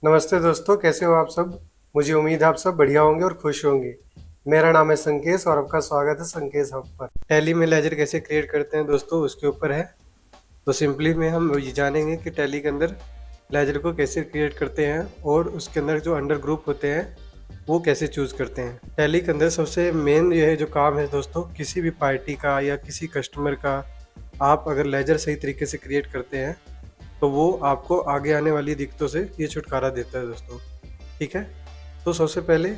नमस्ते दोस्तों, कैसे हो आप सब। मुझे उम्मीद है आप सब बढ़िया होंगे और खुश होंगे। मेरा नाम है संकेश और आपका स्वागत है संकेश हब पर। टैली में लेजर कैसे क्रिएट करते हैं दोस्तों, उसके ऊपर है। तो सिंपली में हम ये जानेंगे कि टैली के अंदर लेजर को कैसे क्रिएट करते हैं और उसके अंदर जो अंडर ग्रुप होते हैं वो कैसे चूज़ करते हैं। टैली के अंदर सबसे मेन ये है जो काम है दोस्तों, किसी भी पार्टी का या किसी कस्टमर का आप अगर लेजर सही तरीके से क्रिएट करते हैं तो वो आपको आगे आने वाली दिक्कतों से ये छुटकारा देता है दोस्तों। ठीक है, तो सबसे पहले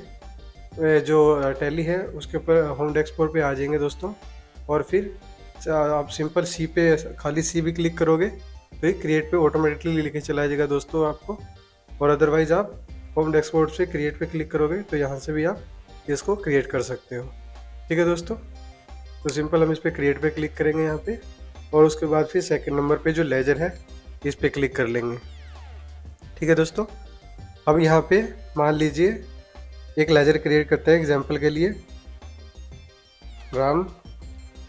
जो टैली है उसके ऊपर होम डेस्कटॉप पे आ जाएंगे दोस्तों। और फिर आप सिंपल सी पे, खाली सी भी क्लिक करोगे तो ये क्रिएट पे ऑटोमेटिकली लेके चला जाएगा दोस्तों आपको। और अदरवाइज़ आप होम डेस्कटॉप से क्रिएट पे क्लिक करोगे तो यहाँ से भी आप इसको क्रिएट कर सकते हो। ठीक है दोस्तों, तो सिंपल हम इस पर क्रिएट पे क्लिक करेंगे यहाँ पे। और उसके बाद फिर सेकंड नंबर पे जो लेजर है इस पे क्लिक कर लेंगे। ठीक है दोस्तों, अब यहाँ पे मान लीजिए एक लेजर क्रिएट करते हैं एग्जांपल के लिए, राम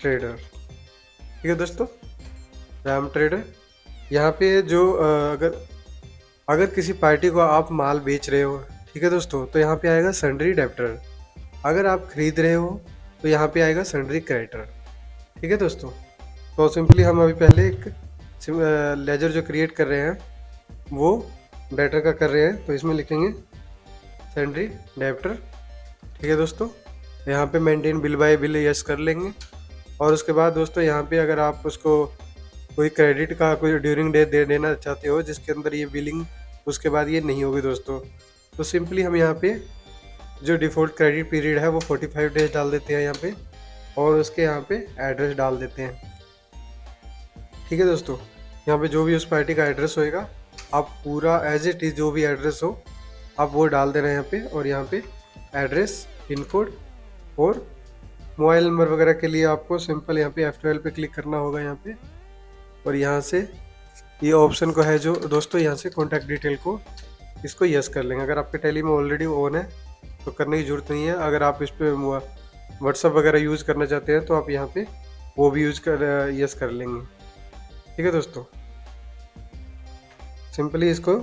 ट्रेडर। ठीक है दोस्तों, राम ट्रेडर। यहाँ पे जो अगर अगर किसी पार्टी को आप माल बेच रहे हो, ठीक है दोस्तों, तो यहाँ पे आएगा सन्ड्री डेब्टर। अगर आप खरीद रहे हो तो यहाँ पे आएगा सन्ड्री क्रेडिटर। ठीक है दोस्तों, तो सिंपली हम अभी पहले एक लेजर जो क्रिएट कर रहे हैं वो डेटर का कर रहे हैं, तो इसमें लिखेंगे सन्ड्री डेब्टर। ठीक है दोस्तों, यहाँ पे maintain bill bye bill yes कर लेंगे। और उसके बाद दोस्तों यहाँ पे अगर आप उसको कोई क्रेडिट का कोई ड्यूरिंग डे दे देना चाहते हो जिसके अंदर ये बिलिंग उसके बाद ये नहीं होगी दोस्तों, तो सिंपली हम यहाँ पे जो डिफ़ॉल्ट क्रेडिट पीरियड है वो 45 डेज डाल देते हैं यहाँ पे। और उसके यहाँ पे एड्रेस डाल देते हैं। ठीक है दोस्तों, यहाँ पे जो भी उस पार्टी का एड्रेस होएगा आप पूरा एज इट इज़ जो भी एड्रेस हो आप वो डाल देना है यहाँ पे। और यहाँ पे एड्रेस, पिन कोड और मोबाइल नंबर वगैरह के लिए आपको सिंपल यहाँ पे F12 पे क्लिक करना होगा यहाँ पे। और यहाँ से ये ऑप्शन को है जो दोस्तों, यहाँ से कॉन्टैक्ट डिटेल को इसको यस कर लेंगे। अगर आपके टैली में ऑलरेडी ऑन है तो करने की ज़रूरत नहीं है। अगर आप इस पर व्हाट्सअप वगैरह यूज़ करना चाहते हैं तो आप यहाँ पे वो भी यूज़ कर यस कर लेंगे। ठीक है दोस्तों, सिंपली इसको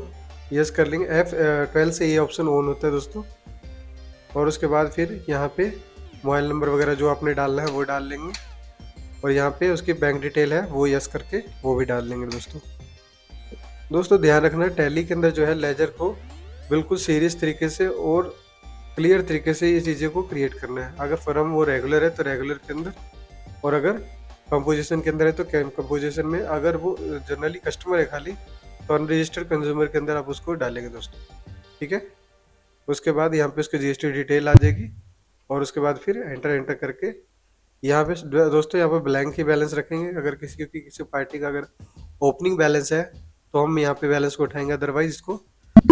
यस कर लेंगे। F12 से ये ऑप्शन ऑन होता है दोस्तों। और उसके बाद फिर यहाँ पे मोबाइल नंबर वगैरह जो आपने डालना है वो डाल लेंगे। और यहाँ पे उसकी बैंक डिटेल है वो यस करके वो भी डाल लेंगे दोस्तों। दोस्तों ध्यान रखना, टैली के अंदर जो है लेजर को बिल्कुल सीरियस तरीके से और क्लियर तरीके से ये चीज़ें को क्रिएट करना है। अगर फर्म वो रेगुलर है तो रेगुलर के अंदर, और अगर कंपोजिशन के अंदर है तो कंपोजिशन में, अगर वो जनरली कस्टमर है खाली तो अनरजिस्टर्ड कंज्यूमर के अंदर आप उसको डालेंगे दोस्तों। ठीक है, उसके बाद यहाँ पे उसकी जीएसटी डिटेल आ जाएगी। और उसके बाद फिर एंटर एंटर करके यहाँ पे दोस्तों यहाँ पे ब्लैंक ही बैलेंस रखेंगे। अगर किसी पार्टी का अगर ओपनिंग बैलेंस है तो हम यहाँ पे बैलेंस को उठाएंगे, अदरवाइज इसको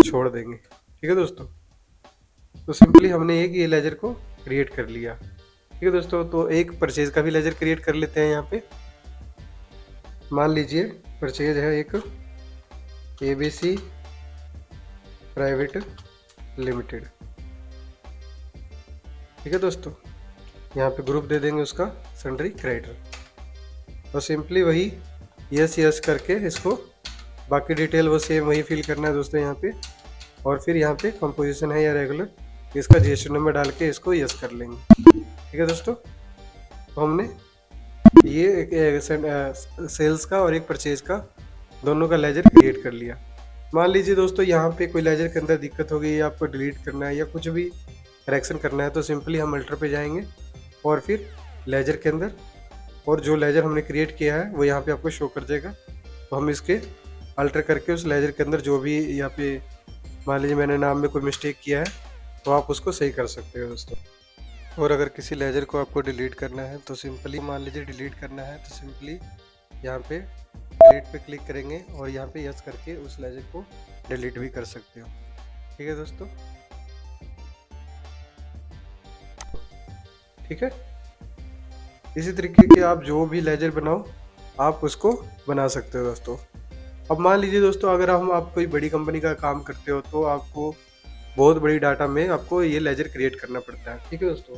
छोड़ देंगे। ठीक है दोस्तों, तो सिंपली हमने एक ये लेजर को क्रिएट कर लिया। ठीक है दोस्तों, तो एक परचेज का भी लेजर क्रिएट कर लेते हैं यहाँ पे। मान लीजिए परचेज है एक ABC प्राइवेट लिमिटेड। ठीक है दोस्तों, यहाँ पे ग्रुप दे देंगे उसका सन्ड्री क्रेडिटर। और सिंपली वही यस यस करके इसको बाकी डिटेल वो सेम वही फिल करना है दोस्तों यहाँ पे। और फिर यहाँ पे कंपोजिशन है या रेगुलर, इसका जीएसटी नंबर डाल के इसको यस कर लेंगे। ठीक है दोस्तों, तो हमने ये एक सेल्स का और एक परचेज का दोनों का लेजर क्रिएट कर लिया। मान लीजिए दोस्तों यहाँ पे कोई लेजर के अंदर दिक्कत हो गई या आपको डिलीट करना है या कुछ भी करेक्शन करना है तो सिंपली हम अल्टर पे जाएंगे और फिर लेजर के अंदर, और जो लेजर हमने क्रिएट किया है वो यहाँ पे आपको शो कर जाएगा। तो हम इसके अल्टर करके उस लेजर के अंदर जो भी यहाँ पे मान लीजिए मैंने नाम में कोई मिस्टेक किया है तो आप उसको सही कर सकते हो दोस्तों। और अगर किसी लेजर को आपको डिलीट करना है तो सिंपली, मान लीजिए डिलीट करना है तो सिंपली यहाँ पे डिलीट पे क्लिक करेंगे और यहाँ पे यस करके उस लेजर को डिलीट भी कर सकते हो। ठीक है दोस्तों, ठीक है, इसी तरीके के आप जो भी लेजर बनाओ आप उसको बना सकते हो दोस्तों। अब मान लीजिए दोस्तों अगर आप कोई बड़ी कंपनी का काम करते हो तो आपको बहुत बड़ी डाटा में आपको ये लेजर क्रिएट करना पड़ता है। ठीक है दोस्तों,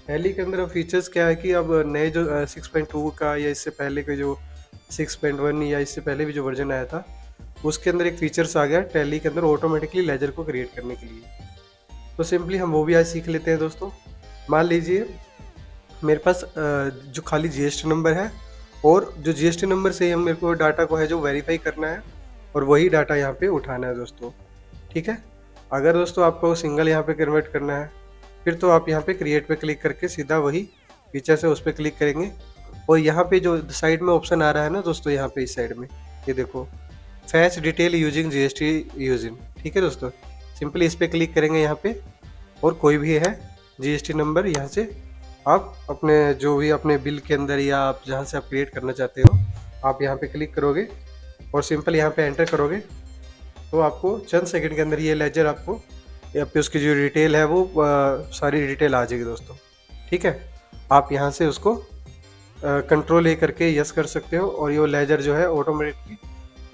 टैली के अंदर फीचर्स क्या है कि अब नए जो 6.2 का या इससे पहले के जो 6.1 या इससे पहले भी जो वर्जन आया था उसके अंदर एक फीचर्स आ गया टैली के अंदर ऑटोमेटिकली लेजर को क्रिएट करने के लिए। तो सिंपली हम वो भी आज सीख लेते हैं दोस्तों। मान लीजिए मेरे पास जो खाली जीएसटी नंबर है और जो जीएसटी नंबर से हम मेरे को डाटा को है जो वेरीफाई करना है और वही डाटा यहाँ पे उठाना है दोस्तों, ठीक है। अगर दोस्तों आपको सिंगल यहाँ पे कन्वर्ट करना है फिर तो आप यहाँ पे क्रिएट पे क्लिक करके सीधा वही फीचर से उस पर क्लिक करेंगे और यहाँ पे जो साइड में ऑप्शन आ रहा है ना दोस्तों, यहाँ पे इस साइड में ये देखो fetch detail using GST using, ठीक है दोस्तों। सिंपली इस पर क्लिक करेंगे यहाँ पे और कोई भी है जीएसटी नंबर यहाँ से आप अपने जो भी अपने बिल के अंदर या आप जहाँ से आप क्रिएट करना चाहते हो आप यहाँ पे क्लिक करोगे और सिंपल यहाँ पे एंटर करोगे तो आपको चंद सेकंड के अंदर ये लेजर आपको या पे उसकी जो डिटेल है वो सारी डिटेल आ जाएगी दोस्तों, ठीक है। आप यहाँ से उसको कंट्रोल ए करके यस कर सकते हो और ये लेजर जो है ऑटोमेटिकली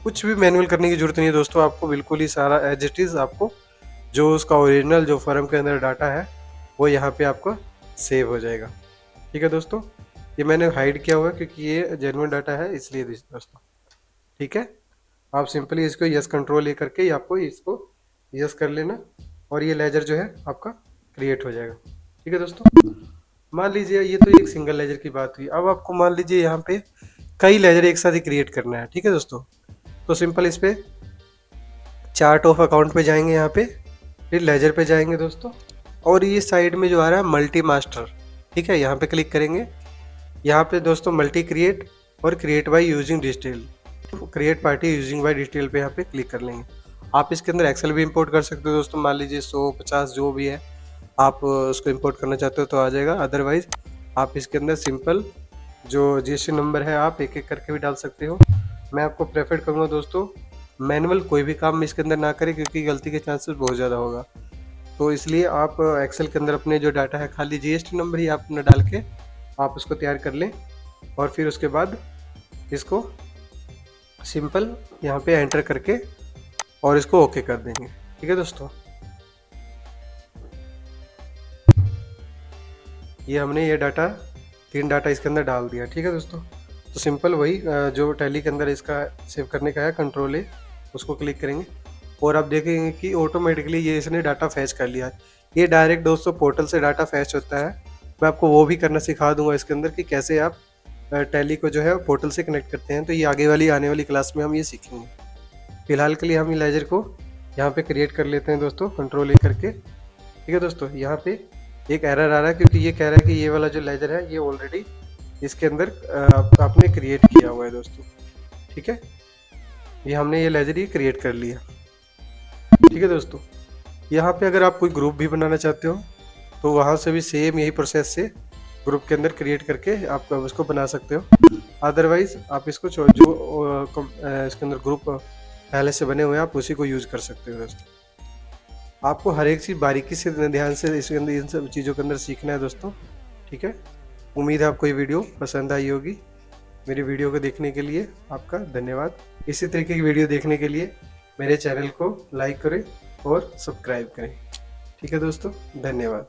कुछ भी मैनुअल करने की जरूरत नहीं है दोस्तों, आपको बिल्कुल ही सारा एज इट इज़ आपको जो उसका ओरिजिनल जो फर्म के अंदर डाटा है वो यहाँ पे आपका सेव हो जाएगा, ठीक है दोस्तों। ये मैंने हाइड किया हुआ है क्योंकि ये जेन्युइन डाटा है इसलिए दोस्तों, ठीक है। आप सिंपली इसको यस कंट्रोल ए करके आपको इसको यस कर लेना और ये लेजर जो है आपका क्रिएट हो जाएगा, ठीक है दोस्तों। मान लीजिए ये तो एक सिंगल लेजर की बात हुई, अब आपको मान लीजिए यहाँ पे कई लेजर एक साथ ही क्रिएट करना है, ठीक है दोस्तों। तो सिंपल इस पर चार्ट ऑफ अकाउंट पे जाएंगे, यहाँ पे फिर लेजर पे जाएंगे दोस्तों और ये साइड में जो आ रहा है मल्टी मास्टर, ठीक है, यहाँ पे क्लिक करेंगे। यहाँ पे दोस्तों मल्टी क्रिएट और create by using detail, create party using by detail पे यहाँ पे क्लिक कर लेंगे। आप इसके अंदर एक्सेल भी इंपोर्ट कर सकते हो दोस्तों, मान लीजिए 100-50 जो भी है आप उसको इंपोर्ट करना चाहते हो तो आ जाएगा। अदरवाइज आप इसके अंदर सिंपल जो जीएसटी नंबर है आप एक एक करके भी डाल सकते हो। मैं आपको प्रेफर करूँगा दोस्तों मैनुअल कोई भी काम इसके अंदर ना करें क्योंकि गलती के चांसेस बहुत ज़्यादा होगा। तो इसलिए आप एक्सेल के अंदर अपने जो डाटा है खाली जीएसटी नंबर ही आप अपना डाल के आप उसको तैयार कर लें और फिर उसके बाद इसको सिंपल यहाँ पे एंटर करके और इसको ओके कर देंगे, ठीक है दोस्तों। ये हमने ये डाटा 3 डाटा इसके अंदर डाल दिया, ठीक है दोस्तों। तो सिंपल वही जो टैली के अंदर इसका सेव करने का है कंट्रोल ए उसको क्लिक करेंगे और आप देखेंगे कि ऑटोमेटिकली ये इसने डाटा फैच कर लिया। ये डायरेक्ट दोस्तों पोर्टल से डाटा फैच होता है, मैं आपको वो भी करना सिखा दूंगा इसके अंदर कि कैसे आप टैली को जो है पोर्टल से कनेक्ट करते हैं। तो ये आगे वाली आने वाली क्लास में हम ये सीखेंगे। फिलहाल के लिए हम ये लेजर को यहाँ पे क्रिएट कर लेते हैं दोस्तों कंट्रोल ए करके, ठीक है दोस्तों। यहाँ पे एक एरर आ रहा है क्योंकि ये कह रहा है कि ये वाला जो लेजर है ये ऑलरेडी इसके अंदर आपने क्रिएट किया हुआ है दोस्तों, ठीक है। ये हमने ये लेजर ही क्रिएट कर लिया, ठीक है दोस्तों। यहाँ पे अगर आप कोई ग्रुप भी बनाना चाहते हो तो वहाँ से भी सेम यही प्रोसेस से ग्रुप के अंदर क्रिएट करके आप उसको बना सकते हो। अदरवाइज आप इसको जो इसके अंदर ग्रुप पहले से बने हुए हैं आप उसी को यूज़ कर सकते हो दोस्तों। आपको हर एक चीज़ बारीकी से ध्यान से इसके अंदर इन सब चीज़ों के अंदर सीखना है दोस्तों, ठीक है। उम्मीद है आपको ये वीडियो पसंद आई होगी। मेरी वीडियो को देखने के लिए आपका धन्यवाद। इसी तरीके की वीडियो देखने के लिए मेरे चैनल को लाइक करें और सब्सक्राइब करें, ठीक है दोस्तों। धन्यवाद।